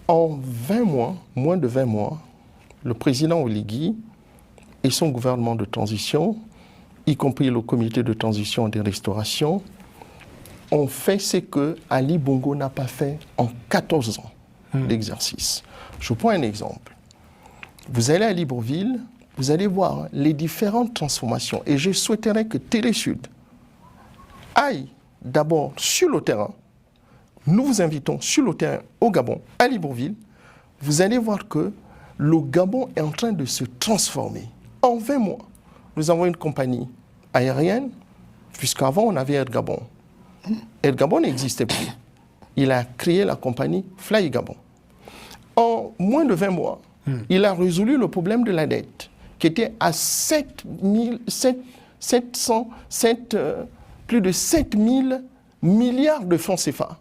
En 20 mois, moins de 20 mois, le président Oligui et son gouvernement de transition, y compris le comité de transition des restaurations, ont fait ce que Ali Bongo n'a pas fait en 14 ans d'exercice. Je vous prends un exemple. Vous allez à Libreville, vous allez voir les différentes transformations. Et je souhaiterais que Télé-Sud aille d'abord sur le terrain. Nous vous invitons sur le terrain au Gabon, à Libreville. Vous allez voir que le Gabon est en train de se transformer. En 20 mois, nous avons une compagnie aérienne, puisqu'avant on avait Air Gabon. Air Gabon n'existait plus. Il a créé la compagnie Fly Gabon. En moins de 20 mois, il a résolu le problème de la dette, qui était à plus de 7 000 milliards de francs CFA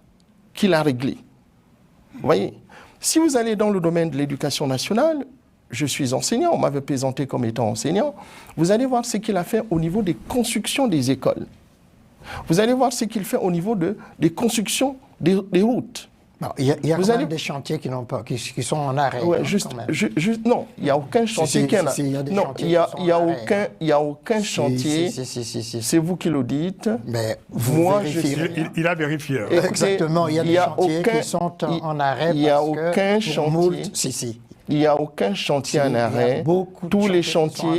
qu'il a réglé. Vous voyez, si vous allez dans le domaine de l'éducation nationale, je suis enseignant, on m'avait présenté comme étant enseignant, vous allez voir ce qu'il a fait au niveau des constructions des écoles. Vous allez voir ce qu'il fait au niveau des constructions des routes. Non, il y a quand même des chantiers qui sont en arrêt. Ouais, hein, non, il n'y a aucun chantier qui est en arrêt. Non, il n'y a aucun chantier. C'est vous qui le dites. Mais moi, il a vérifié. Exactement, il y a des chantiers qui sont en arrêt. Il n'y a aucun chantier. Il n'y a aucun chantier en arrêt. Tous les chantiers.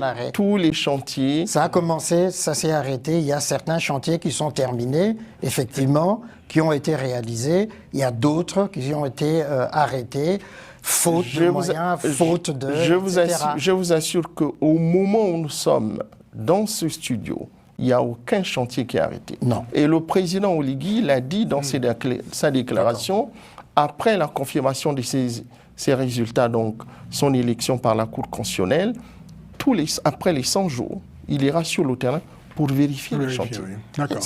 Ça a commencé, ça s'est arrêté. Il y a certains chantiers qui sont terminés, effectivement, qui ont été réalisés. Il y a d'autres qui ont été arrêtés, faute de moyens, faute de... Je vous assure qu'au moment où nous sommes dans ce studio, il n'y a aucun chantier qui est arrêté. Non. Et le président Oligui l'a dit dans sa déclaration, après la confirmation de ces résultats, donc son élection par la Cour constitutionnelle, après les 100 jours, il ira sur le terrain pour vérifier le chantier. Oui. D'accord.